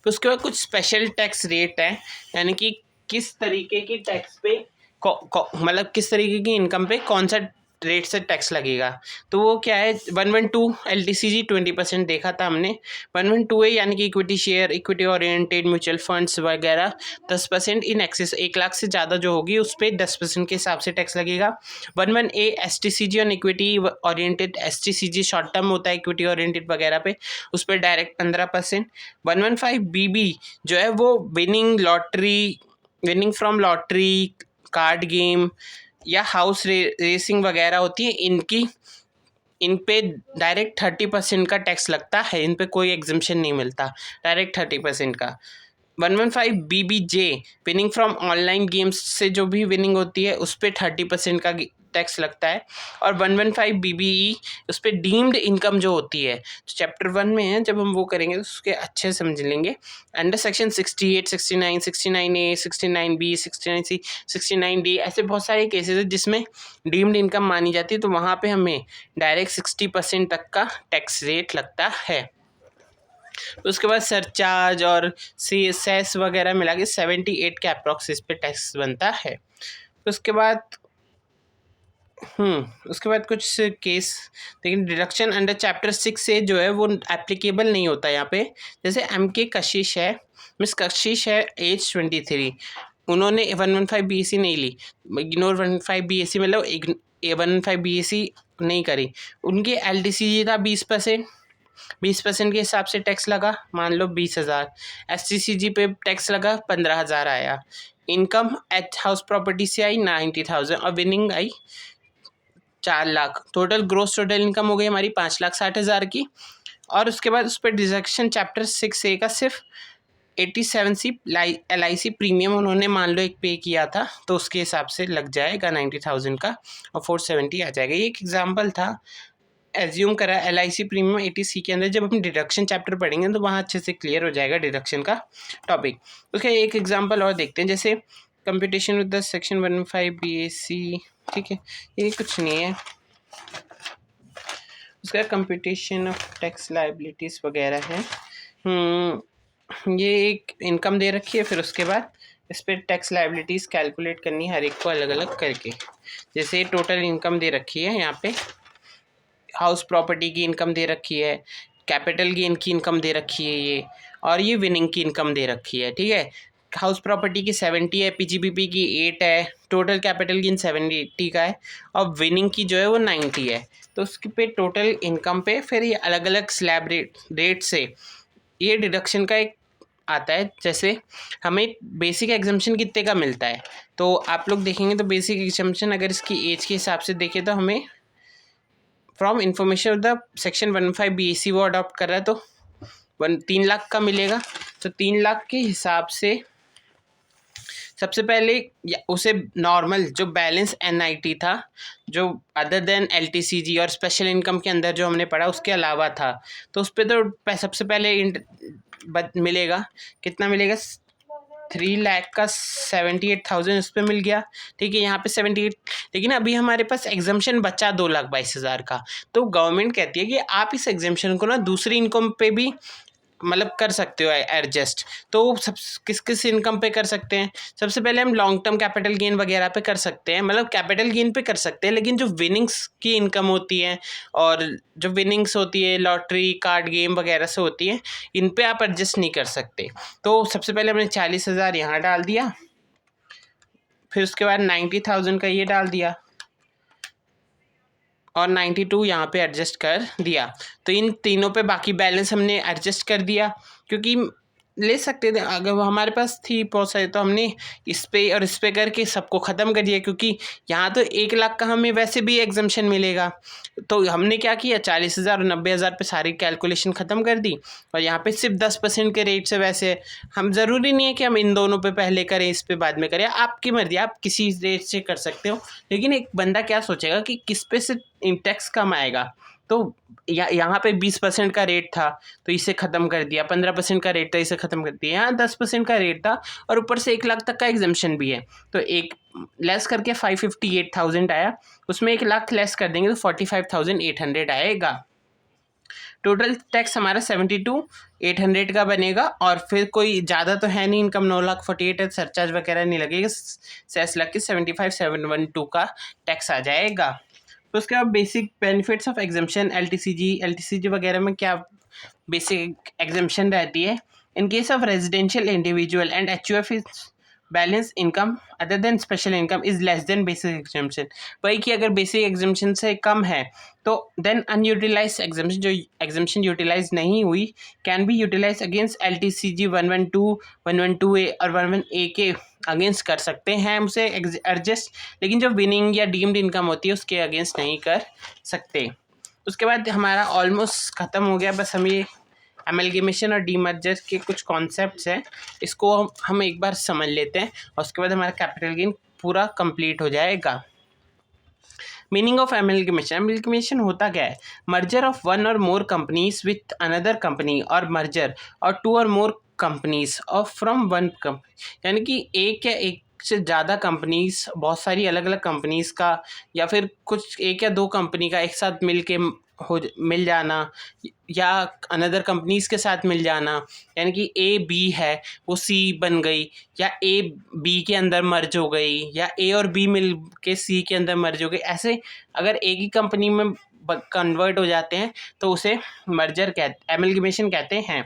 तो उसके बाद कुछ स्पेशल टैक्स रेट है, यानी कि किस तरीके की टैक्स पे मतलब किस तरीके की इनकम पे कौन सा रेट से टैक्स लगेगा। तो वो क्या है, 112 LTCG 20% देखा था हमने, 112A यानी कि equity share, equity oriented mutual funds वगैरह 10% इन एक्सेस, 1 लाख से ज़्यादा जो होगी उस पर 10% के हिसाब से टैक्स लगेगा। 11A STCG और equity oriented, STCG short term होता है इक्विटी ओरिएंटेड वगैरह पे, उस पर डायरेक्ट 15%। 115BB जो है वो winning from lottery, card game या हाउस रेसिंग वगैरह होती है, इन पे डायरेक्ट 30% का टैक्स लगता है, इन पे कोई एग्जम्पशन नहीं मिलता, डायरेक्ट 30% का। 115BBJ winning from online games से जो भी विनिंग होती है उस पर 30% का टैक्स लगता है। और 115 BBE उस पर डीम्ड इनकम जो होती है, तो चैप्टर 1 में है, जब हम वो करेंगे तो उसके अच्छे समझ लेंगे। Under section 68, 69, 69A, 69B, 69C, 69D ऐसे बहुत सारे केसेस हैं जिसमें डीम्ड इनकम मानी जाती है, तो वहाँ पे हमें डायरेक्ट 60% तक का टैक्स रेट लगता है। उसके बाद सरचार्ज और सेस वगैरह मिला के 78 के अप्रॉक्स इस पे टैक्स बनता है। उसके बाद कुछ केस, लेकिन डिडक्शन अंडर चैप्टर 6 से जो है वो एप्लीकेबल नहीं होता यहाँ पे। जैसे MK कशिश है, मिस कशिश है, एज 23, उन्होंने 115 BAC नहीं ली, इग्नोर 115 BAC मतलब 115 BAC नहीं करी, उनकी LDCG था 20%, 20% के हिसाब से टैक्स लगा, मान लो 20,000। SCCG पे टैक्स लगा 15,000 आया। इनकम एट हाउस प्रॉपर्टी से आई 90,000 और विनिंग आई 4 लाख। टोटल ग्रोस टोटल इनकम हो गई हमारी 5,60,000 की। और उसके बाद उस पर डिडक्शन चैप्टर 6A का सिर्फ 87C LIC प्रीमियम उन्होंने मान लो एक पे किया था, तो उसके हिसाब से लग जाएगा 90,000 का और 470 आ जाएगा। ये एक एग्जाम्पल था, एज्यूम करा LIC प्रीमियम 80C के अंदर। जब हम डिडक्शन चैप्टर पढ़ेंगे तो वहाँ अच्छे से क्लियर हो जाएगा डिडक्शन का टॉपिक। उसका एक एग्जांपल और देखते हैं, जैसे competition with the section 115 BAC, ठीक है, ये कुछ नहीं है, उसका कंपटीशन ऑफ टैक्स लाइबिलिटीज़ वगैरह है। ये एक इनकम दे रखी है, फिर उसके बाद इस पर टैक्स लाइबिलिटीज़ कैलकुलेट करनी है हर एक को अलग अलग करके। जैसे टोटल इनकम दे रखी है यहाँ पे, हाउस प्रॉपर्टी की इनकम दे रखी है, कैपिटल गेन की इनकम दे रखी है ये, और ये विनिंग की इनकम दे रखी है, ठीक है। हाउस प्रॉपर्टी की 70 है, PGBP की 8 है, टोटल कैपिटल गेन 70 का है, और विनिंग की जो है वो 90 है। तो उसके पे टोटल इनकम पे फिर ये अलग अलग स्लैब रेट से ये डिडक्शन का एक आता है। जैसे हमें बेसिक एग्जम्पशन कितने का मिलता है, तो आप लोग देखेंगे तो बेसिक एग्जम्पशन अगर इसकी एज के हिसाब से देखें तो हमें from information of the section 115 BAC वो अडॉप्ट कर रहा है, तो 3 लाख का मिलेगा। तो 3 लाख के हिसाब से सबसे पहले उसे नॉर्मल जो बैलेंस NIT था, जो अदर देन LTCG और स्पेशल इनकम के अंदर जो हमने पढ़ा उसके अलावा था, तो उस पर तो सबसे पहले मिलेगा, कितना मिलेगा, 3 लाख का 78,000 उस पर मिल गया, ठीक है। यहाँ पे 78, लेकिन अभी हमारे पास एग्जम्पशन बचा 2,22,000 का। तो गवर्नमेंट कहती है कि आप इस एग्जम्पशन को ना दूसरी इनकम पे भी मतलब कर सकते हो एडजस्ट। तो सब किस किस इनकम पे कर सकते हैं, सबसे पहले हम लॉन्ग टर्म कैपिटल गेन वगैरह पे कर सकते हैं, मतलब कैपिटल गेन पे कर सकते हैं, लेकिन जो विनिंग्स की इनकम होती है और जो विनिंग्स होती है लॉटरी कार्ड गेम वगैरह से होती है, इन पे आप एडजस्ट नहीं कर सकते। तो सबसे पहले हमने 40,000 यहाँ डाल दिया, फिर उसके बाद 90,000 का ये डाल दिया और 92 यहाँ पे एडजस्ट कर दिया। तो इन तीनों पे बाकी बैलेंस हमने एडजस्ट कर दिया, क्योंकि ले सकते थे अगर वो हमारे पास थी बहुत सारी, तो हमने इस पे और इस पे करके सबको ख़त्म कर दिया, क्योंकि यहाँ तो 1 लाख का हमें वैसे भी एग्जम्पशन मिलेगा। तो हमने क्या किया, 40,000 और 90,000 पे सारी कैलकुलेशन ख़त्म कर दी, और यहाँ पे सिर्फ 10% के रेट से, वैसे हम ज़रूरी नहीं है कि हम इन दोनों पे पहले करें इस पे बाद में करें, आपकी मर्जी, आप किसी रेट से कर सकते हो। लेकिन एक बंदा क्या सोचेगा कि किस पे से टैक्स कम आएगा, तो यहाँ पे 20% का रेट था तो इसे ख़त्म कर दिया, 15% का रेट था इसे ख़त्म कर दिया, यहाँ 10% का रेट था और ऊपर से 1 लाख तक का एग्जम्पशन भी है, तो एक लेस करके 558,000 आया, उसमें 1 लाख लेस कर देंगे तो 45,800 आएगा। टोटल टैक्स हमारा 72,800 का बनेगा, और फिर कोई ज़्यादा तो है नहीं, इनकम 9,48,000 है, सरचार्ज वगैरह नहीं लगेगा, सेस लग के 75,712 का टैक्स आ जाएगा। तो उसके बाद basic benefits of exemption, LTCG वगैरह में क्या बेसिक एग्जम्पशन रहती है। In case of residential individual and HUF is balance income other than special income is less than basic exemption. वही कि अगर बेसिक एग्जम्पशन से कम है तो देन अनयूटिलाइज एग्जम्पशन, जो एग्जम्पशन यूटिलाइज नहीं हुई, can be utilise against LTCG 112, 112A और 111A के अगेंस्ट कर सकते हैं उसे एडजस्ट, लेकिन जो विनिंग या डीम्ड इनकम होती है उसके अगेंस्ट नहीं कर सकते। उसके बाद हमारा ऑलमोस्ट ख़त्म हो गया, बस हम ये एमलगेमेशन और डीमर्जर के कुछ कॉन्सेप्ट्स हैं, इसको हम एक बार समझ लेते हैं और उसके बाद हमारा कैपिटल गेन पूरा कंप्लीट हो जाएगा। मीनिंग ऑफ एमलगमेशन, एमलगमेशन होता क्या है? मर्जर ऑफ वन और मोर कंपनीज विथ अनदर कंपनी और मर्जर और टू और मोर कंपनीज और फ्रॉम वन कंपनी, यानी कि एक या एक से ज़्यादा कंपनीज, बहुत सारी अलग अलग कंपनीज का या फिर कुछ एक या दो कंपनी का एक साथ मिल जाना या अनदर कंपनीज के साथ मिल जाना, यानी कि ए बी है वो सी बन गई, या ए बी के अंदर मर्ज हो गई, या ए और बी मिल के सी के अंदर मर्ज हो गई। ऐसे अगर एक ही कंपनी में कन्वर्ट हो जाते हैं तो उसे मर्जर एमलगमेशन कहते हैं।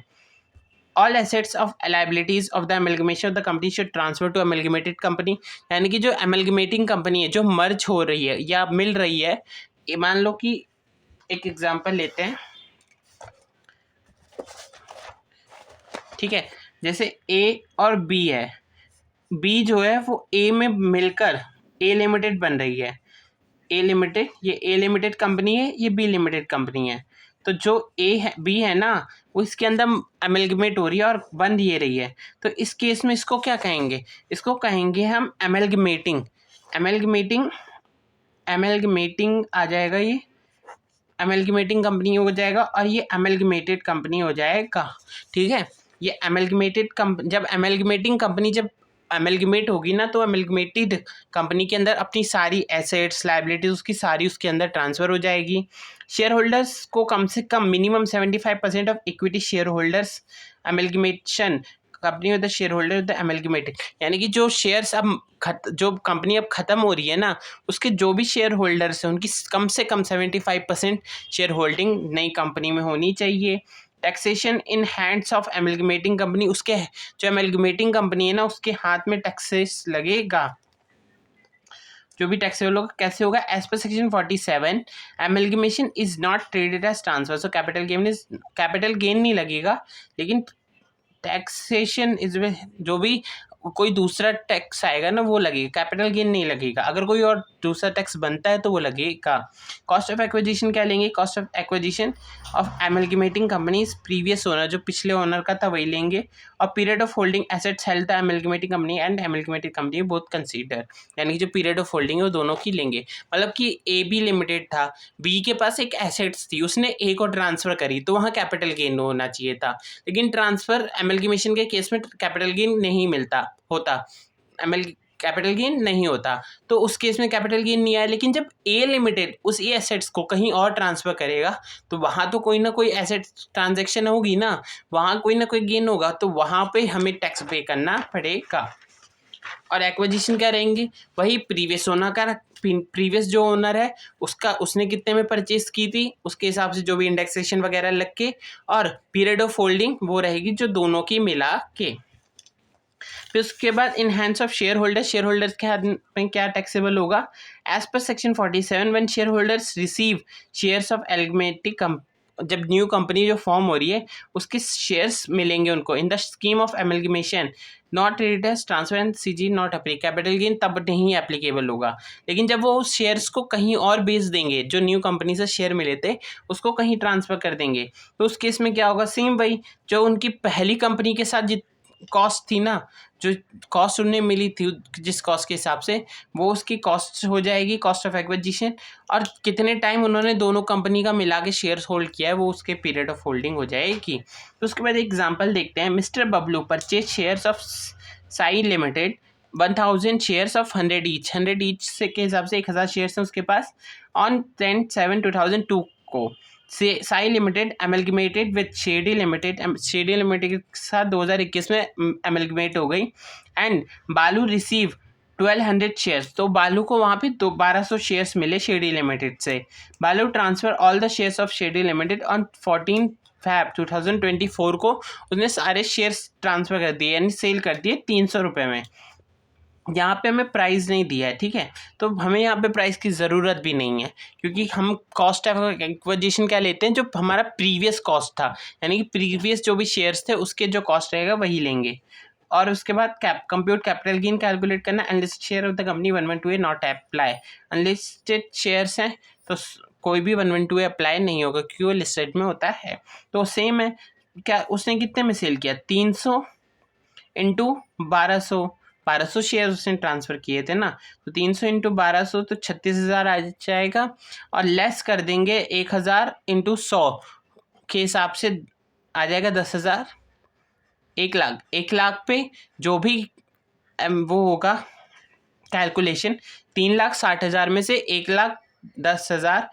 All assets of liabilities of the amalgamation of the company should transfer to amalgamated company, यानी कि जो amalgamating company है जो मर्ज हो रही है या मिल रही है, ये मान लो कि एक एग्जांपल लेते हैं, ठीक है, जैसे A और B है, B जो है वो A में मिलकर A लिमिटेड बन रही है, ए लिमिटेड, ये ए लिमिटेड कंपनी है, ये बी लिमिटेड कंपनी है। तो जो ए है बी है ना वो इसके अंदर अमेलगमेट हो रही है और बन ये रही है, तो इस केस में इसको क्या कहेंगे? इसको कहेंगे हम एमलगमेटिंग। एमलगमेटिंग एमलगमेटिंग आ जाएगा, ये एमलगमेटिंग कंपनी हो जाएगा और ये एमलगमेटेड कंपनी हो जाएगा, ठीक है। ये एमलगमेटेड जब एमलगमेटिंग कंपनी जब एमलगमेट होगी ना तो एमलगमेटेड कंपनी के अंदर अपनी सारी एसेट्स लायबिलिटीज उसकी सारी उसके अंदर ट्रांसफ़र हो जाएगी। शेयर होल्डर्स को कम से कम minimum 75% of equity share holders amalgamation company with the share holder with the amalgamated, यानी कि जो शेयर्स अब जो कंपनी अब ख़त्म हो रही है ना उसके जो भी शेयर होल्डर्स हैं उनकी कम से कम 75% शेयर होल्डिंग नई कंपनी में होनी चाहिए। Taxation in hands of amalgamating company, उसके जो एमलगमेटिंग कंपनी है ना उसके हाथ में टैक्सेस लगेगा, जो भी टैक्सेबल होगा। कैसे होगा? As per section 47 amalgamation is not traded as transfer, so capital gain नहीं लगेगा, लेकिन टैक्सेशन इज जो भी कोई दूसरा टैक्स आएगा ना वो लगेगा, कैपिटल गेन नहीं लगेगा। अगर कोई और दूसरा टैक्स बनता है तो वो लगेगा। कॉस्ट ऑफ एक्विजिशन क्या लेंगे? Cost of acquisition of amalgamating companies previous owner, जो पिछले ओनर का था वही लेंगे, और period of holding assets held the amalgamating company and amalgamated company both consider, यानी कि जो पीरियड ऑफ होल्डिंग है वो दोनों की लेंगे। मतलब कि ए बी लिमिटेड था, बी के पास एक एसेट्स थी, उसने ए को ट्रांसफ़र करी तो वहाँ कैपिटल गेन होना चाहिए था, लेकिन ट्रांसफ़र एमलगमेशन के केस में कैपिटल गेन नहीं होता, कैपिटल गेन नहीं होता, तो उस केस में कैपिटल गेन नहीं आया। लेकिन जब ए लिमिटेड उस ए एसेट्स को कहीं और ट्रांसफ़र करेगा तो वहाँ तो कोई ना कोई एसेट ट्रांजैक्शन होगी ना, वहाँ कोई ना कोई गेन होगा, तो वहाँ पे हमें टैक्स पे करना पड़ेगा। और एक्विजिशन क्या रहेंगे? वही प्रीवियस ओनर का, प्रीवियस जो ओनर है उसका, उसने कितने में परचेज की थी उसके हिसाब से जो भी इंडेक्सेशन वगैरह लग के, और पीरियड ऑफ होल्डिंग वो रहेगी जो दोनों की मिला के। फिर उसके बाद in hands of share holders के हाथ में क्या टैक्सेबल होगा? As per section 47 when share holders receive shares of amalgamating, जब न्यू कंपनी जो फॉर्म हो रही है उसके शेयर्स मिलेंगे उनको in the scheme of amalgamation not treated as transfer and CG not apply, capital gain तब नहीं एप्लीकेबल होगा। लेकिन जब वो उस शेयर्स को कहीं और बेच देंगे, जो न्यू कंपनी से शेयर मिले थे उसको कहीं ट्रांसफ़र कर देंगे, तो उस केस में क्या होगा? सेम वही जो उनकी पहली कंपनी के साथ जित कॉस्ट थी ना, जो कॉस्ट उन्हें मिली थी जिस कॉस्ट के हिसाब से, वो उसकी कॉस्ट हो जाएगी, कॉस्ट ऑफ एक्विजिशन, और कितने टाइम उन्होंने दोनों कंपनी का मिला के शेयर्स होल्ड किया है वो उसके पीरियड ऑफ होल्डिंग हो जाएगी। तो उसके बाद एग्जांपल देखते हैं। Mister Bablu purchase shares of Sai limited 1000 shares of 100 each, 100 each से के हिसाब से 1000 शेयर्स हैं उसके पास, ऑन 10/7/2002 को Sai limited amalgamated with Shedi limited, Shedi limited के साथ 2021 में एमलगमेट हो गई, एंड बालू रिसीव 1200 शेयर्स, तो बालू को वहाँ पे 1200 शेयर्स मिले शेडी लिमिटेड से। बालू transfer all the shares of Shady limited on 14 Feb 2024 को उसने सारे शेयर्स ट्रांसफ़र कर दिए, यानी सेल कर दिए 300 रुपये में। यहाँ पे हमें प्राइस नहीं दिया है, ठीक है, तो हमें यहाँ पे प्राइस की ज़रूरत भी नहीं है, क्योंकि हम कॉस्ट ऑफ एक्विजिशन क्या लेते हैं? जो हमारा प्रीवियस कॉस्ट था, यानी कि प्रीवियस जो भी शेयर्स थे उसके जो कॉस्ट रहेगा वही लेंगे। और उसके बाद कंप्यूट कैपिटल गेन कैलकुलेट करना। Unlisted share of the company 112A not apply, unlisted shares हैं तो कोई भी 112A अप्लाई नहीं होगा क्योंकि वो लिस्टेड में होता है। तो सेम है, क्या उसने कितने में सेल किया? 300 इंटू 1200, 1200 शेयर उसने ट्रांसफ़र किए थे ना, तो 300 इंटू 1200 तो 36,000 आ जाएगा, और लेस कर देंगे 1,000 इंटू 100 के हिसाब से आ जाएगा 10,000। 1,00,000, 1,00,000 पे जो भी वो होगा कैलकुलेशन, 3,60,000 में से 1,10,000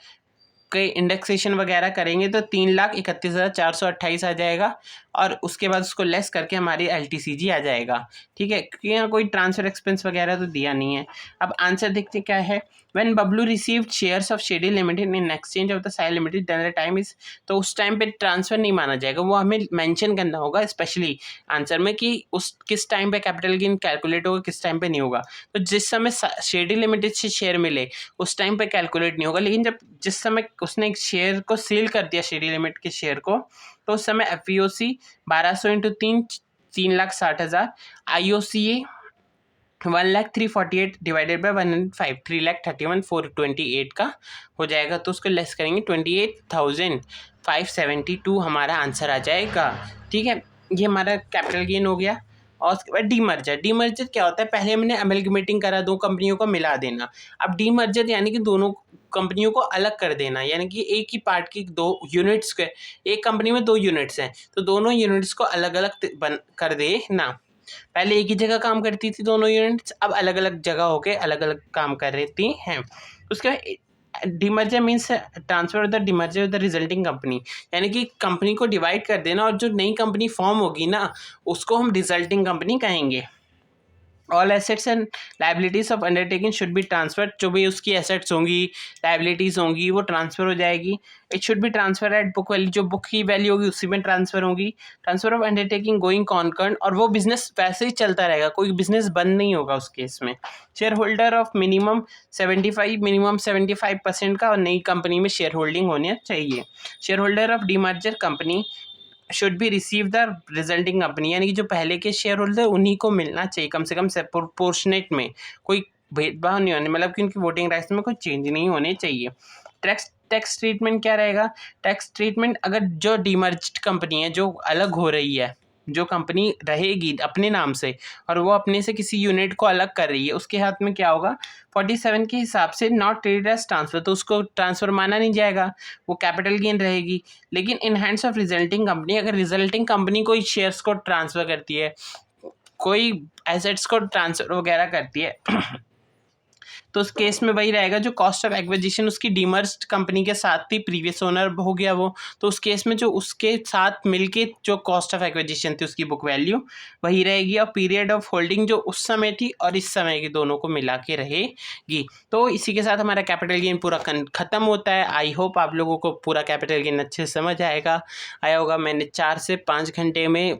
के इंडेक्सेशन वगैरह करेंगे तो 3,31,428 आ जाएगा, और उसके बाद उसको लेस करके हमारी LTCG आ जाएगा। ठीक है, क्योंकि यहाँ कोई ट्रांसफर एक्सपेंस वगैरह तो दिया नहीं है। अब आंसर देखते क्या है। When Bablu received shares of Shady limited in exchange of the Sai limited then the time is, तो उस टाइम पे ट्रांसफर नहीं माना जाएगा, वो हमें मेंशन करना होगा स्पेशली आंसर में कि उस किस टाइम पे कैपिटल गेन कैलकुलेट होगा, किस टाइम पे नहीं होगा। तो जिस समय शेडी लिमिटेड से शेयर मिले उस टाइम पे कैलकुलेट नहीं होगा, लेकिन जब जिस समय उसने एक शेयर को सेल कर दिया शेडी लिमिट के शेयर को, तो उस समय FVOC 1200 into 3,60,000, IOCA 1,03,48 divided by 105 3,31,428 का हो जाएगा, तो उसको लेस करेंगे 28,572 हमारा आंसर आ जाएगा। ठीक है, ये हमारा कैपिटल गेन हो गया। और उसके बाद डीमर्जर। डीमर्जर क्या होता है, पहले हमने अमेलगमेटिंग करा, दो कंपनियों को मिला देना। अब डीमर्जर यानी कि दोनों कंपनियों को अलग कर देना, यानी कि एक ही पार्ट की दो यूनिट्स के, एक कंपनी में 2 यूनिट्स हैं तो दोनों यूनिट्स को अलग अलग बन कर देना। पहले एक ही जगह काम करती थी दोनों यूनिट्स, अब अलग अलग जगह होके अलग अलग काम कर रही हैं। उसके बाद demerger means transfer of the demerger of the resulting company, यानी कि कंपनी को डिवाइड कर देना, और जो नई कंपनी फॉर्म होगी ना उसको हम रिजल्टिंग कंपनी कहेंगे। All assets and liabilities of undertaking should be transfer, जो भी उसकी एसेट्स होंगी लाइबिलिटीज़ होंगी वो ट्रांसफ़र हो जाएगी। It should be transfer at book value, जो बुक की वैल्यू होगी उसी में ट्रांसफ़र होगी। Transfer of undertaking going concern, और वो बिजनेस वैसे ही चलता रहेगा, कोई बिजनेस बंद नहीं होगा उस केस में। शेयर होल्डर ऑफ मिनिमम 75% का, और नई कंपनी में शेयर होल्डिंग होनी चाहिए। Share holder of demerger company should be receive the resulting company, यानी कि जो पहले के शेयर होल्डर उन्हीं को मिलना चाहिए, कम से कम प्रोपोर्शनेट में, कोई भेदभाव नहीं होने, मतलब कि उनकी वोटिंग राइट्स में कोई चेंज नहीं होने चाहिए। टैक्स ट्रीटमेंट क्या रहेगा। टैक्स ट्रीटमेंट, अगर जो डीमर्ज्ड कंपनी है, जो अलग हो रही है, जो कंपनी रहेगी अपने नाम से और वो अपने से किसी यूनिट को अलग कर रही है, उसके हाथ में क्या होगा 47 के हिसाब से नॉट ट्रीटेड एज ट्रांसफर, तो उसको ट्रांसफर माना नहीं जाएगा, वो कैपिटल गेन रहेगी। लेकिन इन हैंड्स ऑफ रिजल्टिंग कंपनी, अगर रिजल्टिंग कंपनी कोई शेयर्स को ट्रांसफर करती है, कोई एसेट्स को ट्रांसफर वगैरह करती है तो उस केस में वही रहेगा, जो कॉस्ट ऑफ एक्विजिशन उसकी डीमर्ज्ड कंपनी के साथ थी, प्रीवियस ओनर हो गया वो, तो उस केस में जो उसके साथ मिलके जो कॉस्ट ऑफ एक्विजिशन थी उसकी बुक वैल्यू वही रहेगी, और पीरियड ऑफ होल्डिंग जो उस समय थी और इस समय की दोनों को मिला के रहेगी। तो इसी के साथ हमारा कैपिटल गेन पूरा ख़त्म होता है। आई होप आप लोगों को पूरा कैपिटल गेन अच्छे से समझ आया होगा। मैंने 4 से 5 घंटे में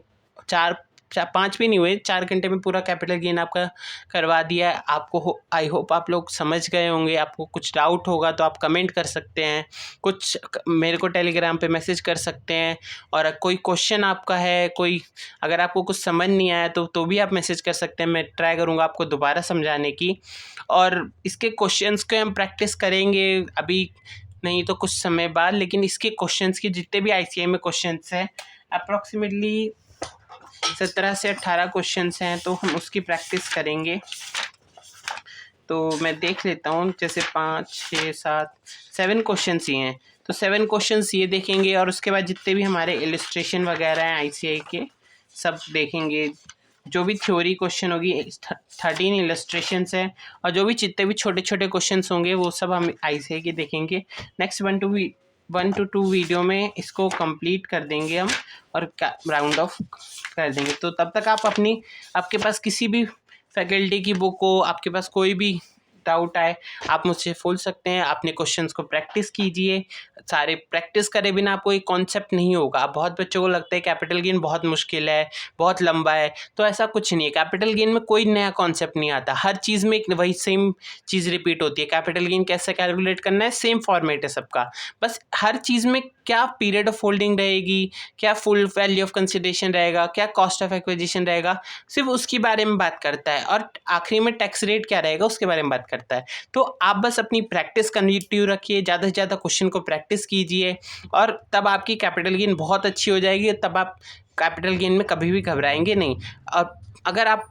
5 भी नहीं हुए, 4 घंटे में पूरा कैपिटल गेन आपका करवा दिया है आपको। आई होप आप लोग समझ गए होंगे। आपको कुछ डाउट होगा तो आप कमेंट कर सकते हैं, कुछ मेरे को टेलीग्राम पे मैसेज कर सकते हैं, और कोई क्वेश्चन आपका है, कोई अगर आपको कुछ समझ नहीं आया तो भी आप मैसेज कर सकते हैं। मैं ट्राई करूँगा आपको दोबारा समझाने की, और इसके क्वेश्चंस के हम प्रैक्टिस करेंगे अभी नहीं तो कुछ समय बाद, लेकिन इसके क्वेश्चंस की जितने भी ICAI में क्वेश्चंस हैं अप्रॉक्सीमेटली 17 से 18 क्वेश्चंस हैं, तो हम उसकी प्रैक्टिस करेंगे। तो मैं देख लेता हूँ, जैसे 5, 6, 7, 7 क्वेश्चंस ही हैं, तो 7 क्वेश्चंस ये देखेंगे, और उसके बाद जितने भी हमारे इलस्ट्रेशन वगैरह हैं ICAI के सब देखेंगे। जो भी थ्योरी क्वेश्चन होगी 13 इलस्ट्रेशंस हैं, और जो भी जितने भी छोटे छोटे क्वेश्चंस होंगे वो सब हम ICAI के देखेंगे। नेक्स्ट 1 to 2 वीडियो में इसको कंप्लीट कर देंगे हम, और राउंड ऑफ कर देंगे। तो तब तक आपके पास किसी भी फैकल्टी की बुक हो, आपके पास कोई भी डाउट आए आप मुझसे पूछ सकते हैं। अपने क्वेश्चंस को प्रैक्टिस कीजिए, सारे प्रैक्टिस करे बिना आपको एक कॉन्सेप्ट नहीं होगा। बहुत बच्चों को लगता है कैपिटल गेन बहुत मुश्किल है, बहुत लंबा है, तो ऐसा कुछ नहीं है। कैपिटल गेन में कोई नया कॉन्सेप्ट नहीं आता, हर चीज़ में एक वही सेम चीज़ रिपीट होती है। कैपिटल गेन कैसे कैलकुलेट करना है, सेम फॉर्मेट है सबका, बस हर चीज़ में क्या पीरियड ऑफ होल्डिंग रहेगी, क्या फुल वैल्यू ऑफ कंसिडरेशन रहेगा, क्या कॉस्ट ऑफ एक्विजिशन रहेगा, सिर्फ उसके बारे में बात करता है, और आखिरी में टैक्स रेट क्या रहेगा उसके बारे में बात करता है। तो आप बस अपनी प्रैक्टिस कंटिन्यू रखिए, ज़्यादा से ज़्यादा क्वेश्चन को प्रैक्टिस कीजिए, और तब आपकी कैपिटल गेन बहुत अच्छी हो जाएगी। तब आप कैपिटल गेन में कभी भी घबराएंगे नहीं। और अगर आप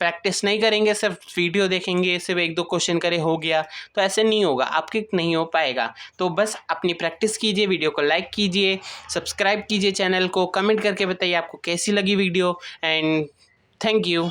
प्रैक्टिस नहीं करेंगे, सिर्फ वीडियो देखेंगे, सिर्फ 1-2 क्वेश्चन करे हो गया, तो ऐसे नहीं होगा, आपके नहीं हो पाएगा। तो बस अपनी प्रैक्टिस कीजिए, वीडियो को लाइक कीजिए, सब्सक्राइब कीजिए चैनल को, कमेंट करके बताइए आपको कैसी लगी वीडियो एंड थैंक यू।